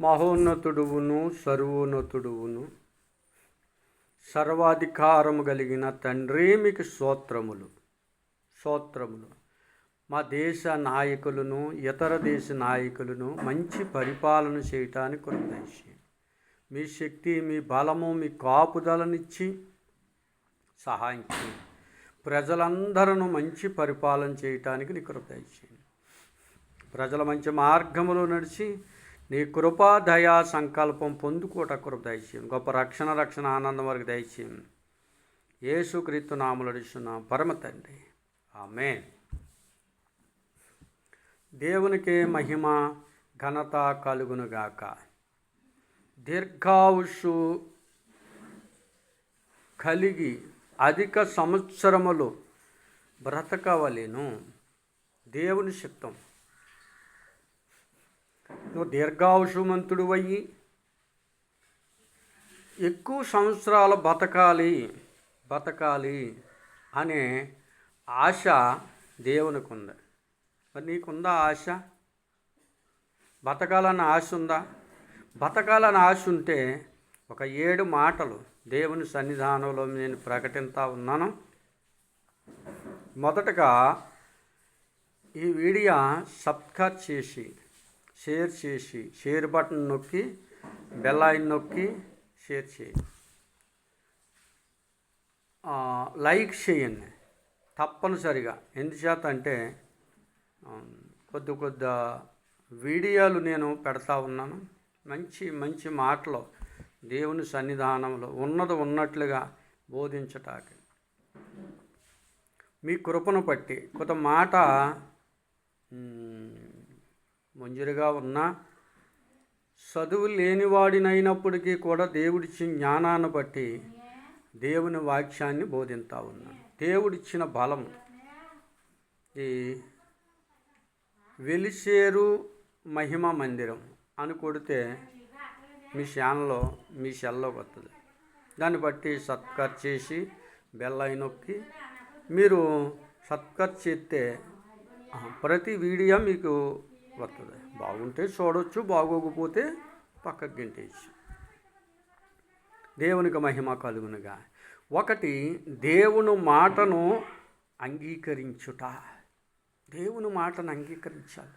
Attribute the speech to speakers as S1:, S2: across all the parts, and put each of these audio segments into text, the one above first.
S1: మహోన్నతుడువును సర్వోన్నతుడువును సర్వాధికారము కలిగిన తండ్రి మీకు స్తోత్రములు. మా దేశ నాయకులను ఇతర దేశ నాయకులను మంచి పరిపాలన చేయటానికి కృపదయచేయండి. మీ శక్తి, మీ బలము, మీ కాపుదలనిచ్చి సహాయం చేయండి. ప్రజలందరూ మంచి పరిపాలన చేయటానికి నీ కృపదయచేయండి. ప్రజల మంచి మార్గములో నడిచి నీ కృపా దయా సంకల్పం పొందుకోట కృప దయచేయండి. గొప్ప రక్షణ ఆనందం వరకు దయచేయండి. యేసుక్రీస్తు నామములో అడుగుచున్నాం పరమ తండ్రి, ఆమేన్. దేవునికే మహిమ ఘనత కలుగునుగాక. దీర్ఘాయుష్షు కలిగి అధిక సంవత్సరములు బ్రతకవలెను. దేవుని చిత్తం. నువ్వు దీర్ఘాయుష్మంతుడు అయ్యి ఎక్కువ సంవత్సరాలు బతకాలి అనే ఆశ దేవునికి ఉంది. మరి నీకుందా ఆశ? బతకాలని ఆశ ఉందా? బతకాలని ఆశ ఉంటే ఒక 7 మాటలు దేవుని సన్నిధానంలో నేను ప్రకటిస్తూ ఉన్నాను. మొదటగా ఈ వీడియో సబ్స్క్రైబ్ చేసి షేర్ బటన్ నొక్కి బెల్ ఐకాన్ నొక్కి షేర్ చేయండి. లైక్ చేయండి తప్పనిసరిగా. ఎందుచేత అంటే కొద్ది వీడియోలు నేను పెడతా ఉన్నాను. మంచి మాటలు దేవుని సన్నిధానంలో ఉన్నట్లుగా బోధించటానికి మీ కృపను బట్టి కొంత మాట మంజురుగా ఉన్నా, చదువు లేనివాడినైనప్పటికీ కూడా దేవుడిచ్చిన జ్ఞానాన్ని బట్టి దేవుని వాక్యాన్ని బోధిస్తూ ఉన్నాను. దేవుడిచ్చిన బలం. ఈ వెలిసేరు మహిమ మందిరం అని కొడితే మీ సెల్లోకి వస్తుంది. దాన్ని బట్టి సబ్స్క్రైబ్ చేసి బెల్ ఐకాన్ నొక్కి మీరు సబ్స్క్రైబ్ చేస్తే ప్రతి వీడియో మీకు వస్తుంది. బాగుంటే చూడవచ్చు, బాగోకపోతే పక్కకు గెంటేయచ్చు. దేవునికి మహిమ కలుగునుగా. ఒకటి, దేవుని మాటను అంగీకరించుట. దేవుని మాటను అంగీకరించాలి.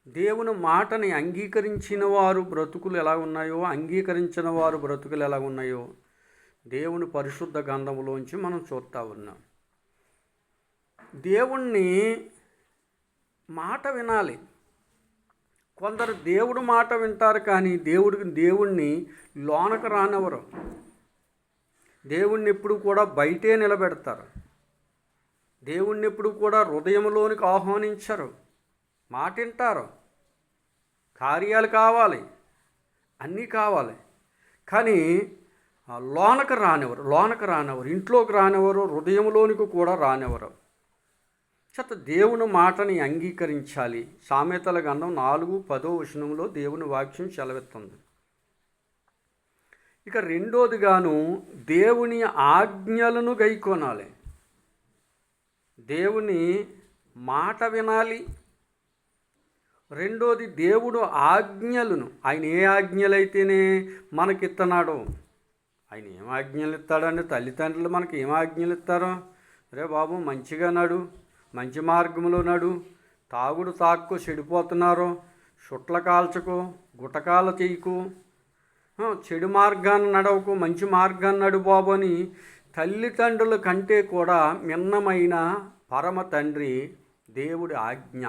S1: దేవుని మాటని అంగీకరించిన వారు బ్రతుకులు ఎలా ఉన్నాయో, అంగీకరించిన వారు బ్రతుకులు ఎలా ఉన్నాయో దేవుని పరిశుద్ధ గ్రంథములోంచి మనం చూస్తూ ఉన్నాం. దేవుణ్ణి మాట వినాలి. కొందరు దేవుడు మాట వింటారు కానీ దేవుణ్ణి లోనకు రానివ్వరు. దేవుణ్ణి ఎప్పుడు కూడా బయటే నిలబెడతారు. దేవుణ్ణి ఎప్పుడు కూడా హృదయంలోనికి ఆహ్వానించరు. మాట వింటారు, కార్యాలు కావాలి, అన్నీ కావాలి, కానీ లోనకు రానివ్వరు, ఇంట్లోకి రానివ్వరు, హృదయంలోనికి కూడా రానివ్వరు. దేవుని మాటని అంగీకరించాలి. సామెతల గ్రంథం 4:10 దేవుని వాక్యం సెలవిస్తుంది. ఇక రెండోదిగాను దేవుని ఆజ్ఞలను గైకొనాలి. దేవుని మాట వినాలి. రెండోది దేవుడు ఆజ్ఞలను, ఆయన ఏ ఆజ్ఞలైతేనే మనకిస్తున్నాడో, ఆయన ఏం ఆజ్ఞలు ఇస్తాడంటే తల్లిదండ్రులు మనకి ఏం ఆజ్ఞలు ఇస్తారో, రే బాబు మంచిగా నడు, మంచి మార్గంలో నడు, తాక్కు చెడిపోతున్నారో, చుట్ల కాల్చకు, గుటకాల చేయకు, చెడు మార్గాన్ని నడవకు, మంచి మార్గాన్ని నడు బాబు అని తల్లిదండ్రుల కంటే కూడా మిన్నమైన పరమ తండ్రి దేవుడి ఆజ్ఞ.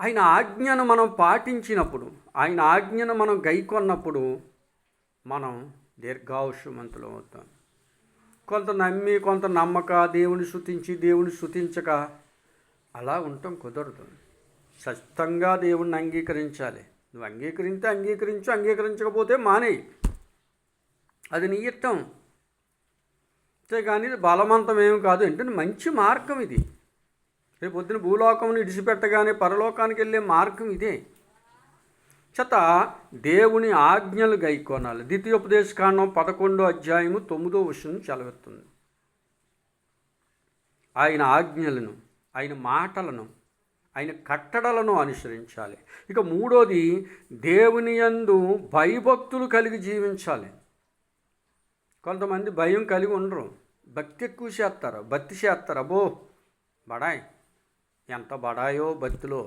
S1: ఆయన ఆజ్ఞను మనం పాటించినప్పుడు, ఆయన ఆజ్ఞను మనం గైకొన్నప్పుడు మనం దీర్ఘాయుష్మంతులం అవుతాం. కొంత నమ్మి కొంత నమ్మక, దేవుని స్తుతించక అలా ఉండటం కుదరదు. స్పష్టంగా దేవుణ్ణి అంగీకరించాలి. నువ్వు అంగీకరిస్తే అంగీకరించు, అంగీకరించకపోతే మానేయి. అది నీ ఇష్టం. కానీ బలవంతం ఏమి కాదు. ఏంటంటే మంచి మార్గం ఇది. రేపు పొద్దున భూలోకమును విడిచిపెట్టగానే పరలోకానికి వెళ్ళే మార్గం ఇదే. దేవుని ఆజ్ఞలు గైకొనాలి. ద్వితీయోపదేశకాండం 11:9 సెలవిస్తుంది. ఆయన ఆజ్ఞలను, ఆయన మాటలను, ఆయన కట్టడలను అనుసరించాలి. ఇక మూడోది, దేవుని యందు భయభక్తులు కలిగి జీవించాలి. కొంతమంది భయం కలిగి ఉండరు, భక్తి ఎక్కువ చేస్తారు, భక్తి చేస్తారు. అబ్బో బడాయ్, ఎంత బడాయో భక్తిలో,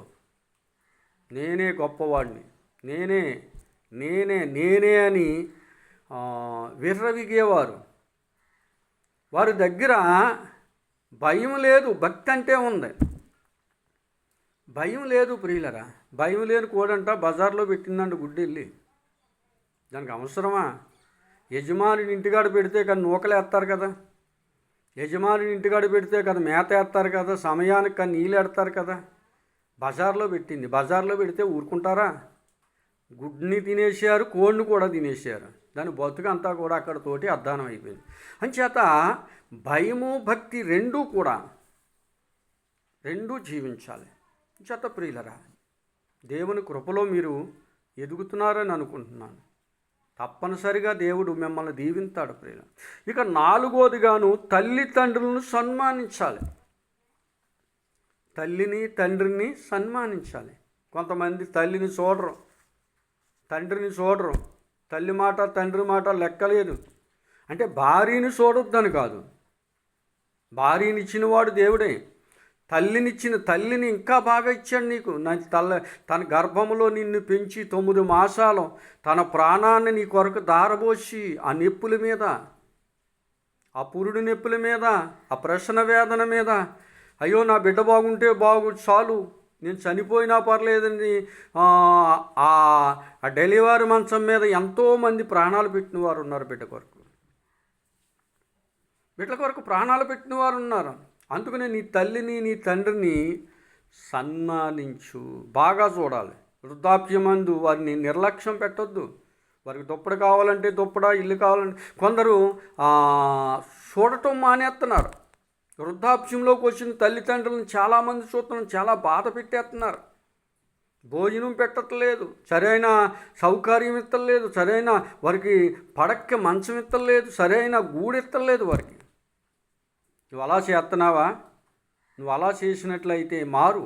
S1: నేనే గొప్పవాడిని, నేనే నేనే నేనే అని విర్రవిగేవారు. వారి దగ్గర భయం లేదు, భక్తి అంటే ఉంది. భయం లేదు ప్రియులరా. భయం లేని కోడంట బజార్లో పెట్టిందంట గుడ్డెళ్ళి. దానికి అవసరమా? యజమానిని ఇంటికాడ పెడితే కదా నూకలేస్తారు కదా, యజమానిని ఇంటికాడ పెడితే కదా మేత వేస్తారు కదా, సమయానికి కానీ నీళ్ళు ఎడతారు కదా. బజార్లో పెట్టింది, బజార్లో పెడితే ఊరుకుంటారా? గుడ్ని తినేసారు, కోడిని కూడా తినేసారు. దాని బతుకంతా కూడా అక్కడతోటి అధ్వానం అయిపోయింది. అంచేత భయము భక్తి రెండూ జీవించాలి. చేత ప్రియులరా, దేవుని కృపలో మీరు ఎదుగుతున్నారని అనుకుంటున్నాను. తప్పనిసరిగా దేవుడు మిమ్మల్ని దీవిస్తాడు ప్రియుల. ఇక నాలుగోదిగాను, తల్లిదండ్రులను సన్మానించాలి. తల్లిని తండ్రిని సన్మానించాలి. కొంతమంది తల్లిని చూడరు, తండ్రిని చూడరు. తల్లి మాట తండ్రి మాట లెక్కలేదు. అంటే భార్యని చూడొద్దని కాదు, భార్యని ఇచ్చినవాడు దేవుడే. తల్లిని ఇంకా బాగా ఇచ్చాడు నీకు. తన గర్భంలో నిన్ను పెంచి 9 మాసాలు తన ప్రాణాన్ని నీ కొరకు దారబోసి, ఆ నొప్పుల మీద, ఆ పురుడు నొప్పుల మీద, ఆ ప్రసన వేదన మీద, అయ్యో నా బిడ్డ బాగుంటే చాలు, నేను చనిపోయినా పర్లేదని ఆ డెలివరీ మంచం మీద ఎంతోమంది ప్రాణాలు పెట్టిన వారు ఉన్నారు. బిడ్డ కొరకు ప్రాణాలు పెట్టిన వారు ఉన్నారు. అందుకనే నీ తల్లిని నీ తండ్రిని సన్మానించు, బాగా చూడాలి. వృద్ధాప్యమందు వారిని నిర్లక్ష్యం పెట్టొద్దు. వారికి దుప్పటి కావాలంటే దుప్పడ, ఇల్లు కావాలంటే కొందరు చూడటం మానేస్తున్నారు. వృద్ధాప్యంలోకి వచ్చిన తల్లిదండ్రులను చాలామంది చూస్తున్నాం, చాలా బాధ పెట్టేస్తున్నారు. భోజనం పెట్టట్లేదు, సరైన సౌకర్యం ఇస్తలేదు, సరైన వారికి పడక్కి మంచం ఇస్తలేదు, సరైన గూడు ఇస్తలేదు వారికి. నువ్వు అలా చేస్తున్నావా? నువ్వు అలా చేసినట్లయితే మారు.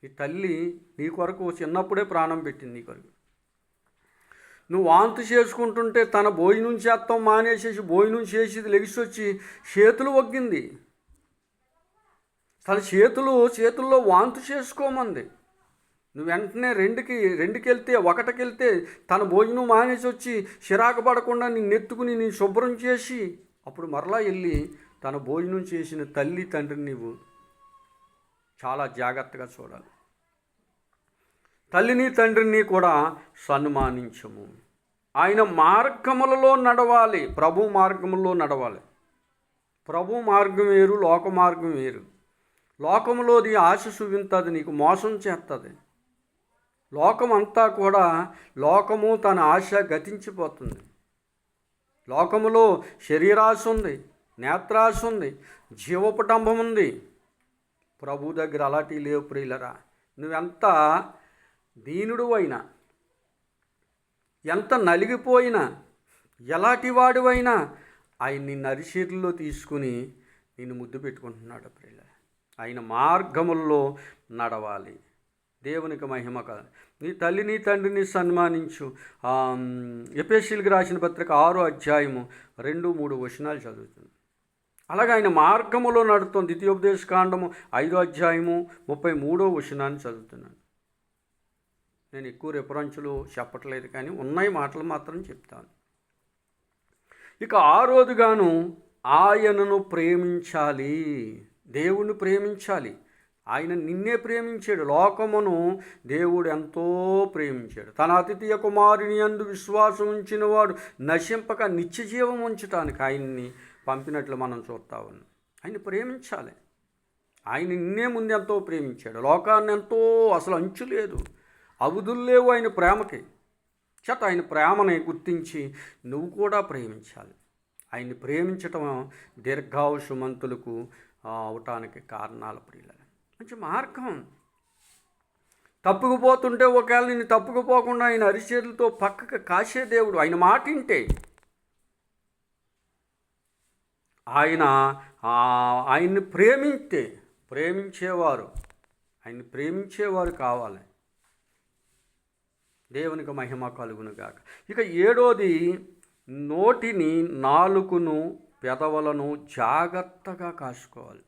S1: ఈ తల్లి నీ కొరకు చిన్నప్పుడే ప్రాణం పెట్టింది నీ కొరకు. నువ్వు వాంతి చేసుకుంటుంటే తన భోజనం చేస్తాం మానేసేసి భోజనం చేసి లెగిసి వచ్చి చేతులు వగ్గింది. తన చేతుల్లో వాంతి చేసుకోమంది. నువ్వు వెంటనే రెండుకి వెళ్తే, ఒకటికి వెళ్తే తన భోజనం మానేసి వచ్చి చిరాకు పడకుండా నిన్ను ఎత్తుకుని నేను శుభ్రం చేసి అప్పుడు మరలా వెళ్ళి తన భోజనం చేసిన తల్లి తండ్రిని నీవు చాలా జాగ్రత్తగా చూడాలి. తల్లిని తండ్రిని కూడా సన్మానించము. ఆయన మార్గములలో నడవాలి, ప్రభు మార్గములో నడవాలి. ప్రభు మార్గం వేరు, లోక మార్గం వేరు. లోకములోది ఆశ చూపింతుంది, నీకు మోసం చేస్తుంది. లోకమంతా కూడా, లోకము తన ఆశ గతించిపోతుంది. లోకములో శరీరాశ ఉంది, నేత్రాశ ఉంది, జీవపటంబం ఉంది. ప్రభు దగ్గర అలాంటి లేవు ప్రియులరా. నువ్వెంత దీనుడు అయినా, ఎంత నలిగిపోయినా, ఎలాంటి వాడివైనా ఆయన నిన్ను అరిచేతుల్లో తీసుకుని నిన్ను ముద్దు పెట్టుకుంటున్నాడు ప్రియులరా. ఆయన మార్గముల్లో నడవాలి. దేవునికి మహిమ కాదు. నీ తల్లిని తండ్రిని సన్మానించు. ఎఫెసీయులకు రాసిన పత్రిక 6వ అధ్యాయము 2-3 వచనాలు చదువుతుంది. అలాగే ఆయన మార్గములో నడుస్తుంది. ద్వితీయోపదేశ కాండము 5వ అధ్యాయము 33వ వచనాన్ని చదువుతున్నాను. నేను ఎక్కువ రెఫరెన్సులు చెప్పట్లేదు, కానీ ఉన్నాయి మాటలు మాత్రం చెప్తాను. ఇక 6వదిగాను, ఆయనను ప్రేమించాలి. దేవుణ్ణి ప్రేమించాలి. ఆయన నిన్నే ప్రేమించాడు. లోకమును దేవుడు ఎంతో ప్రేమించాడు. తన అతిథియ కుమారుని యందు విశ్వాసం ఉంచిన వాడు నశింపక నిత్య జీవం ఉంచటానికి ఆయన్ని పంపినట్లు మనం చూస్తా ఉన్నాం. ఆయన ప్రేమించాలి. ఆయన నిన్నే ముందు ఎంతో ప్రేమించాడు. లోకాన్ని ఎంతో, అసలు అంచు లేదు, అవధులు లేవు ఆయన ప్రేమకి. చేత ఆయన ప్రేమని గుర్తించి నువ్వు కూడా ప్రేమించాలి. ఆయన్ని ప్రేమించటం దీర్ఘాయుష్మంతులకు అవటానికి కారణాలు ప్రియుల. మంచి మార్గం. తప్పుకుపోతుంటే ఒకవేళ నిన్ను తప్పుకుపోకుండా ఆయన అరిచేతులతో పక్కకు కాసే దేవుడు. ఆయన మాట వింటే, ఆయన్ని ప్రేమించేవారు ఆయన్ని ప్రేమించేవారు కావాలి. దేవునికి మహిమ కలుగును గాక. ఇక 7వది, నోటిని, నాలుకను, పెదవులను జాగ్రత్తగా కాసుకోవాలి.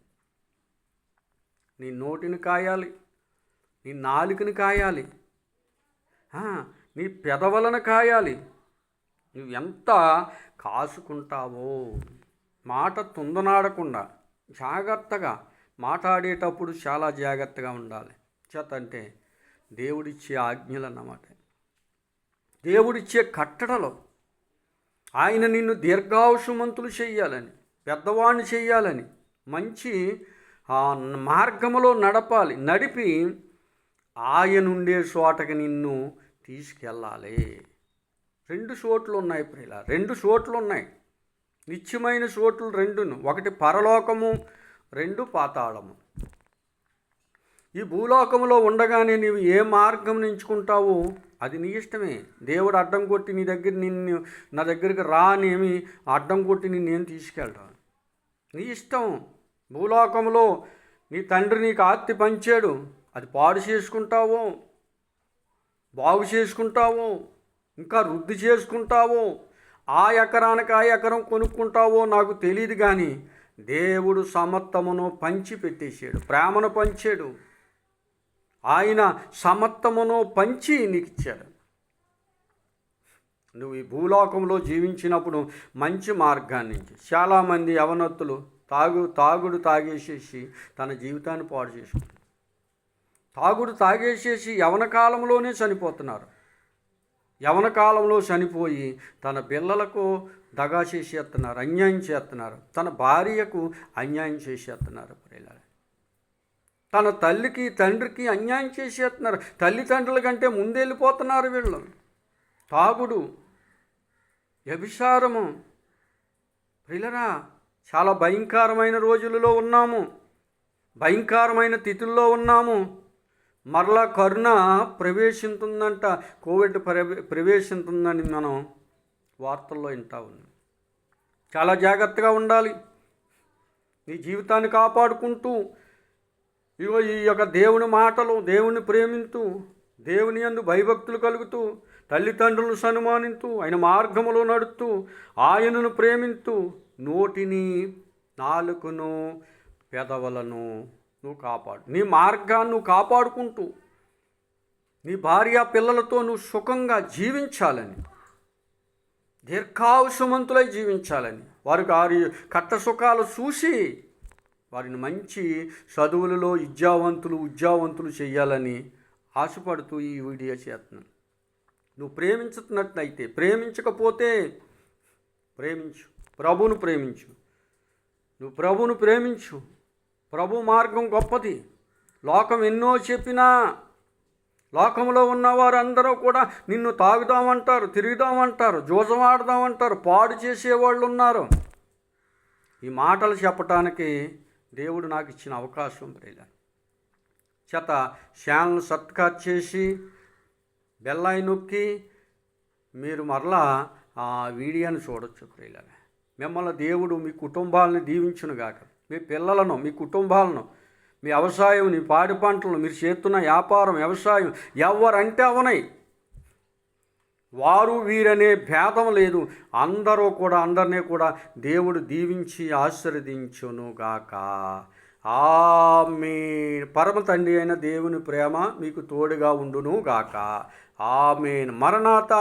S1: నీ నోటిని కాయాలి, నీ నాలుకని కాయాలి, నీ పెదవులను కాయాలి. నువ్వు ఎంత కాసుకుంటావో, మాట తుందనాడకుండా జాగ్రత్తగా మాట్లాడేటప్పుడు చాలా జాగ్రత్తగా ఉండాలి. అంటే దేవుడిచ్చే ఆజ్ఞలు అన్నమాట, దేవుడిచ్చే కట్టడలు. ఆయన నిన్ను దీర్ఘాయుష్మంతులు చెయ్యాలని, పెద్దవాడిని చెయ్యాలని, మంచి మార్గములో నడిపి ఆయన ఉండే చోటకి నిన్ను తీసుకెళ్ళాలి. 2 చోట్లు ఉన్నాయి ప్రియుల, 2 చోట్లు ఉన్నాయి, నిత్యమైన చోట్లు 2. ఒకటి పరలోకము, 2 పాతాళము. ఈ భూలోకంలో ఉండగానే నీవు ఏ మార్గం ఎంచుకుంటావో అది నీ ఇష్టమే. దేవుడు అడ్డం కొట్టి నా దగ్గరికి రానేమి అడ్డం కొట్టి నిన్నేం తీసుకెళ్ళరా, నీ ఇష్టం. భూలోకంలో నీ తండ్రి నీకు ఆస్తి పంచాడు, అది పాడు చేసుకుంటావో, బాగు చేసుకుంటావో, ఇంకా వృద్ధి చేసుకుంటావో, ఆ ఎకరానికి ఆ ఎకరం కొనుక్కుంటావో నాకు తెలియదు, కానీ దేవుడు సమత్తమును పంచి పెట్టేశాడు, ప్రేమను పంచాడు. ఆయన సమత్తమును పంచి నీకు ఇచ్చాడు. నువ్వు ఈ భూలోకంలో జీవించినప్పుడు మంచి మార్గాన్ని చాలామంది యవనస్తులు తాగుడు తాగేసేసి తన జీవితాన్ని పాడు చేసుకుంటారు. తాగుడు తాగేసేసి యవన కాలంలోనే చనిపోతున్నారు. యవన కాలంలో చనిపోయి తన పిల్లలకు దగా చేసేస్తున్నారు, అన్యాయం చేస్తున్నారు, తన భార్యకు అన్యాయం చేసేస్తున్నారు, తన తల్లికి తండ్రికి అన్యాయం చేసేస్తున్నారు, తల్లిదండ్రుల కంటే ముందెళ్ళిపోతున్నారు వీళ్ళు. తాగుడు, వ్యభిచారము. ప్రియులరా, చాలా భయంకరమైన రోజులలో ఉన్నాము, భయంకరమైన తిథుల్లో ఉన్నాము. మరలా కరోనా ప్రవేశిస్తుందంట, కోవిడ్ ప్రవేశిస్తుందని మనం వార్తల్లో వింటా ఉన్నాం. చాలా జాగ్రత్తగా ఉండాలి. నీ జీవితాన్ని కాపాడుకుంటూ ఇగో ఈ యొక్క దేవుని మాటలు, దేవుని ప్రేమిస్తూ, దేవుని యందు భయభక్తులు కలుగుతూ, తల్లిదండ్రులను సన్మానిస్తూ, ఆయన మార్గములో నడుస్తూ, ఆయనను ప్రేమిస్తూ, నోటిని, నాలుకను, పెదవులను నువ్వు కాపాడు. నీ మార్గాన్ని నువ్వు కాపాడుకుంటూ నీ భార్య పిల్లలతో నువ్వు సుఖంగా జీవించాలని, దీర్ఘాయుష్మంతులై జీవించాలని, వారి కట్ట సుఖాలు చూసి వారిని మంచి చదువులలో ఉద్యోగవంతులు చేయాలని ఆశపడుతూ ఈ వీడియో చేస్తున్నాను. నువ్వు ప్రేమించుతున్నట్లయితే, ప్రేమించకపోతే ప్రేమించు, ప్రభువును ప్రేమించు. నువ్వు ప్రభువును ప్రేమించు. ప్రభు మార్గం గొప్పది. లోకం ఎన్నో చెప్పినా, లోకంలో ఉన్నవారు అందరూ కూడా నిన్ను తాగుదామంటారు, తిరుగుదామంటారు, జూజమాడదామంటారు, పాడు చేసేవాళ్ళు ఉన్నారు. ఈ మాటలు చెప్పటానికి దేవుడు నాకు ఇచ్చిన అవకాశం ప్రియులారా. ఛానల్ సబ్స్క్రైబ్ చేసి బెల్ నొక్కి మీరు మరలా ఆ వీడియోని చూడొచ్చు ప్రియులారా. మిమ్మల్ని దేవుడు మీ కుటుంబాలను దీవించునుగాక. మీ పిల్లలను, మీ కుటుంబాలను, మీ వ్యవసాయం, మీ పాడి పంటలను, మీరు చేస్తున్న వ్యాపారం, వ్యవసాయం ఎవరంటే అవనై, వారు వీరనే భేదం లేదు. అందరినీ కూడా దేవుడు దీవించి ఆశీర్వదించునుగాక. ఆమేన్. పరమ తండ్రి అయిన దేవుని ప్రేమ మీకు తోడుగా ఉండునుగాక. ఆమేన్. మరణాత.